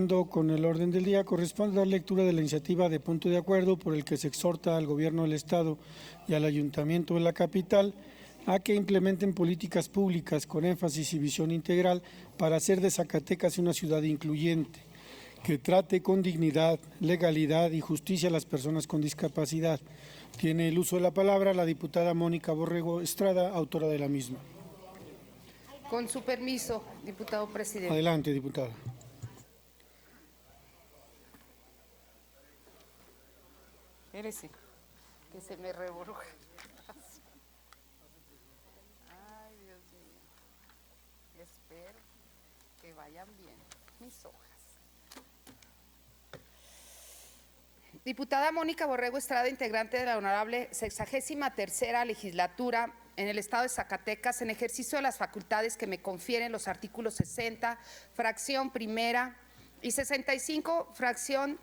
Con el orden del día, corresponde dar lectura de la iniciativa de punto de acuerdo por el que se exhorta al Gobierno del Estado y al Ayuntamiento de la capital a que implementen políticas públicas con énfasis y visión integral para hacer de Zacatecas una ciudad incluyente, que trate con dignidad, legalidad y justicia a las personas con discapacidad. Tiene el uso de la palabra la diputada Mónica Borrego Estrada, autora de la misma. Con su permiso, diputado presidente. Adelante, diputada. Espérese, que se me reburuje. Ay, Dios mío. Espero que vayan bien mis hojas. Diputada Mónica Borrego Estrada, integrante de la honorable 63ª legislatura en el estado de Zacatecas, en ejercicio de las facultades que me confieren los artículos 60, fracción primera, y 65, fracción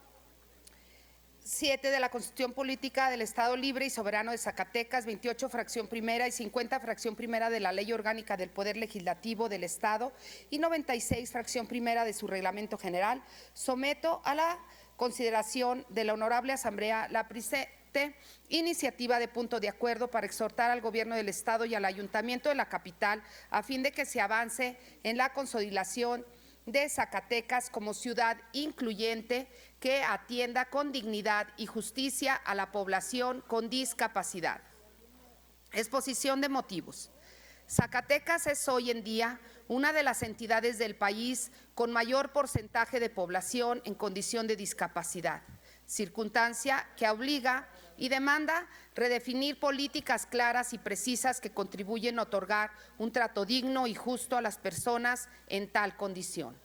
7 de la Constitución Política del Estado Libre y Soberano de Zacatecas, 28, fracción primera, y 50, fracción primera de la Ley Orgánica del Poder Legislativo del Estado y 96, fracción primera de su Reglamento General, someto a la consideración de la Honorable Asamblea la presente iniciativa de punto de acuerdo para exhortar al Gobierno del Estado y al Ayuntamiento de la capital a fin de que se avance en la consolidación de Zacatecas como ciudad incluyente que atienda con dignidad y justicia a la población con discapacidad. Exposición de motivos. Zacatecas es hoy en día una de las entidades del país con mayor porcentaje de población en condición de discapacidad, circunstancia que obliga y demanda redefinir políticas claras y precisas que contribuyen a otorgar un trato digno y justo a las personas en tal condición.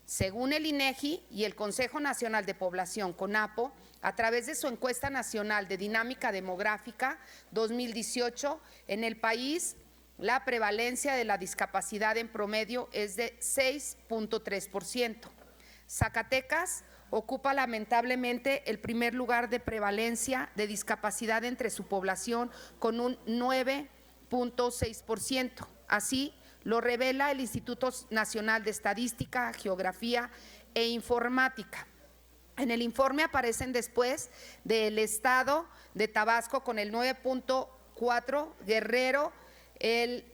Según el INEGI y el Consejo Nacional de Población, CONAPO, a través de su encuesta nacional de dinámica demográfica 2018, en el país la prevalencia de la discapacidad en promedio es de 6.3%. Zacatecas ocupa lamentablemente el primer lugar de prevalencia de discapacidad entre su población con un 9.6%. Así lo revela el Instituto Nacional de Estadística, Geografía e Informática. En el informe aparecen después del estado de Tabasco con el 9.4%, Guerrero el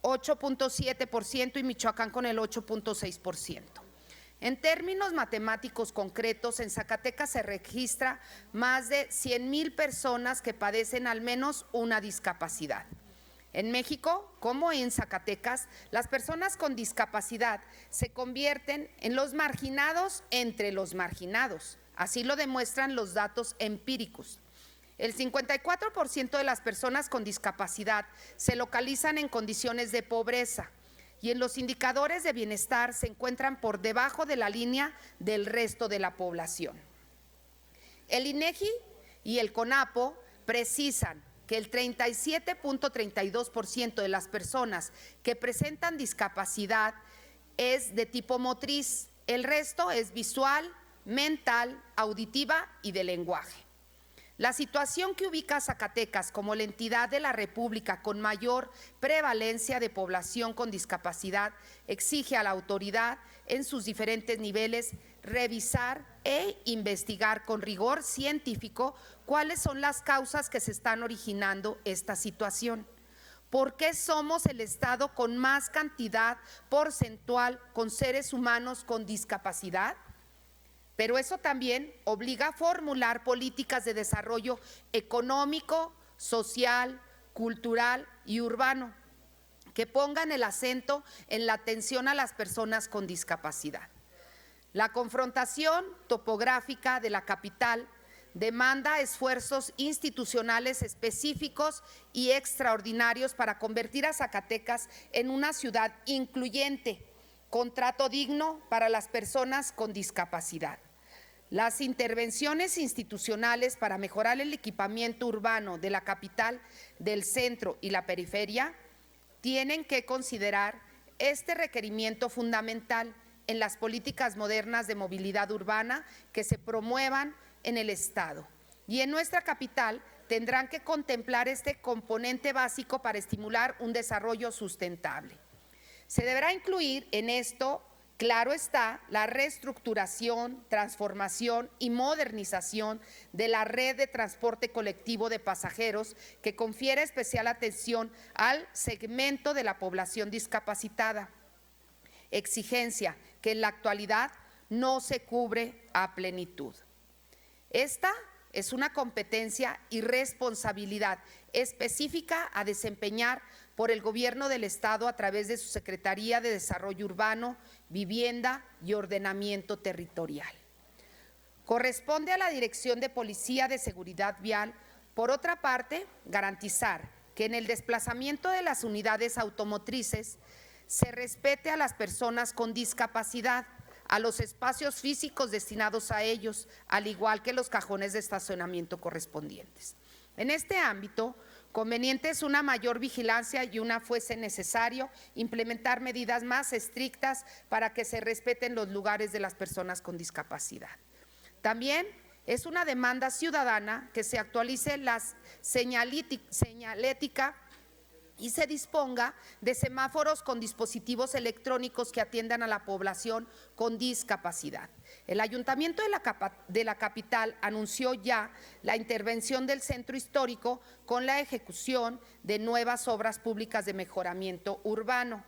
8.7% y Michoacán con el 8.6%. En términos matemáticos concretos, en Zacatecas se registra más de 100,000 personas que padecen al menos una discapacidad. En México, como en Zacatecas, las personas con discapacidad se convierten en los marginados entre los marginados. Así lo demuestran los datos empíricos. El 54% de las personas con discapacidad se localizan en condiciones de pobreza y en los indicadores de bienestar se encuentran por debajo de la línea del resto de la población. El INEGI y el CONAPO precisan que el 37.32% de las personas que presentan discapacidad es de tipo motriz, el resto es visual, mental, auditiva y de lenguaje. La situación que ubica a Zacatecas como la entidad de la República con mayor prevalencia de población con discapacidad exige a la autoridad en sus diferentes niveles revisar e investigar con rigor científico cuáles son las causas que se están originando esta situación. ¿Por qué somos el estado con más cantidad porcentual con seres humanos con discapacidad? Pero eso también obliga a formular políticas de desarrollo económico, social, cultural y urbano que pongan el acento en la atención a las personas con discapacidad. La confrontación topográfica de la capital demanda esfuerzos institucionales específicos y extraordinarios para convertir a Zacatecas en una ciudad incluyente, con trato digno para las personas con discapacidad. Las intervenciones institucionales para mejorar el equipamiento urbano de la capital, del centro y la periferia tienen que considerar este requerimiento fundamental en las políticas modernas de movilidad urbana que se promuevan en el Estado. Y en nuestra capital tendrán que contemplar este componente básico para estimular un desarrollo sustentable. Se deberá incluir en esto claro está, la reestructuración, transformación y modernización de la red de transporte colectivo de pasajeros que confiere especial atención al segmento de la población discapacitada. Exigencia que en la actualidad no se cubre a plenitud. Esta es una competencia y responsabilidad específica a desempeñar por el Gobierno del Estado a través de su Secretaría de Desarrollo Urbano, Vivienda y Ordenamiento Territorial. Corresponde a la Dirección de Policía de Seguridad Vial, por otra parte, garantizar que en el desplazamiento de las unidades automotrices se respete a las personas con discapacidad, a los espacios físicos destinados a ellos, al igual que los cajones de estacionamiento correspondientes. En este ámbito, conveniente es una mayor vigilancia y una fuese necesario implementar medidas más estrictas para que se respeten los lugares de las personas con discapacidad. También es una demanda ciudadana que se actualice la señalética y se disponga de semáforos con dispositivos electrónicos que atiendan a la población con discapacidad. El Ayuntamiento de la capital anunció ya la intervención del centro histórico con la ejecución de nuevas obras públicas de mejoramiento urbano.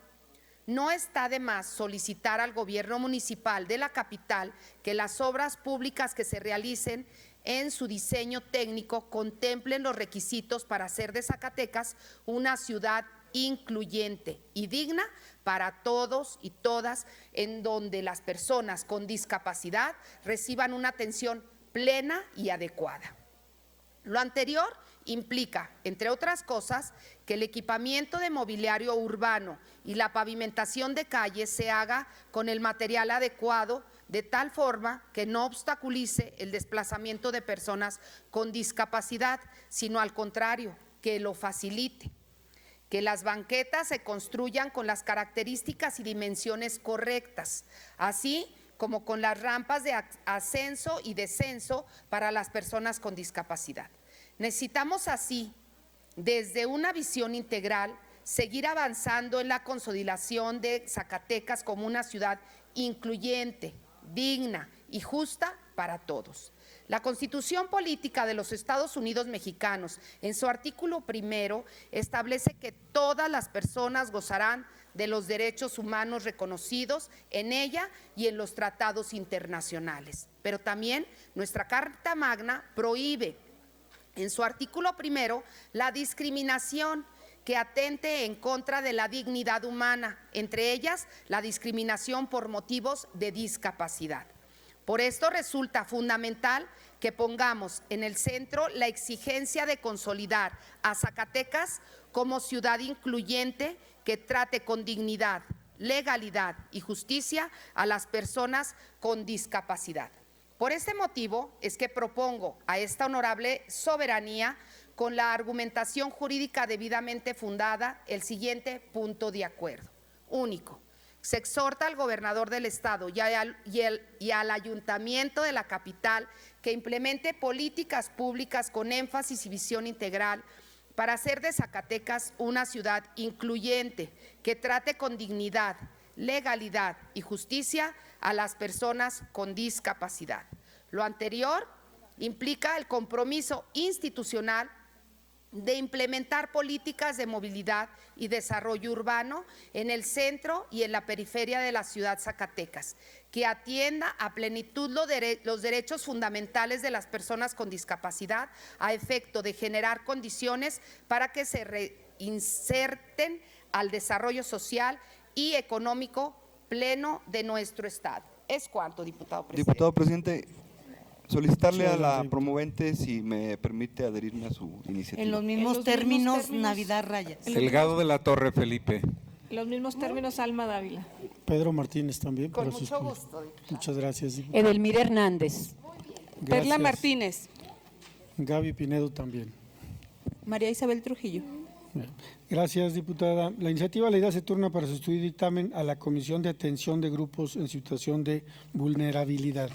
No está de más solicitar al gobierno municipal de la capital que las obras públicas que se realicen en su diseño técnico contemplen los requisitos para hacer de Zacatecas una ciudad incluyente y digna para todos y todas, en donde las personas con discapacidad reciban una atención plena y adecuada. Lo anterior implica, entre otras cosas, que el equipamiento de mobiliario urbano y la pavimentación de calles se haga con el material adecuado, de tal forma que no obstaculice el desplazamiento de personas con discapacidad, sino al contrario, que lo facilite. Que las banquetas se construyan con las características y dimensiones correctas, así como con las rampas de ascenso y descenso para las personas con discapacidad. Necesitamos así, desde una visión integral, seguir avanzando en la consolidación de Zacatecas como una ciudad incluyente, digna y justa para todos. La Constitución Política de los Estados Unidos Mexicanos, en su artículo 1, establece que todas las personas gozarán de los derechos humanos reconocidos en ella y en los tratados internacionales. Pero también nuestra Carta Magna prohíbe, en su artículo 1, la discriminación que atente en contra de la dignidad humana, entre ellas la discriminación por motivos de discapacidad. Por esto resulta fundamental que pongamos en el centro la exigencia de consolidar a Zacatecas como ciudad incluyente que trate con dignidad, legalidad y justicia a las personas con discapacidad. Por este motivo es que propongo a esta honorable soberanía, con la argumentación jurídica debidamente fundada, el siguiente punto de acuerdo. Único. Se exhorta al gobernador del estado y al ayuntamiento de la capital que implemente políticas públicas con énfasis y visión integral para hacer de Zacatecas una ciudad incluyente que trate con dignidad, legalidad y justicia a las personas con discapacidad. Lo anterior implica el compromiso institucional de implementar políticas de movilidad y desarrollo urbano en el centro y en la periferia de la ciudad Zacatecas, que atienda a plenitud los derechos fundamentales de las personas con discapacidad a efecto de generar condiciones para que se reinserten al desarrollo social y económico pleno de nuestro estado. Es cuanto, diputado presidente. Diputado presidente, solicitarle a la promovente si me permite adherirme a su iniciativa. En los mismos términos, Navidad Rayas. Delgado de la Torre, Felipe. En los mismos términos, Alma Dávila. Pedro Martínez también. Con para mucho suscribir. gusto, diputado. Muchas gracias, diputado. Edelmira Hernández. Perla Gracias. Martínez. Gaby Pinedo también. María Isabel Trujillo. Gracias, diputada. La iniciativa leída se turna para su estudio y dictamen a la Comisión de Atención de Grupos en Situación de Vulnerabilidad.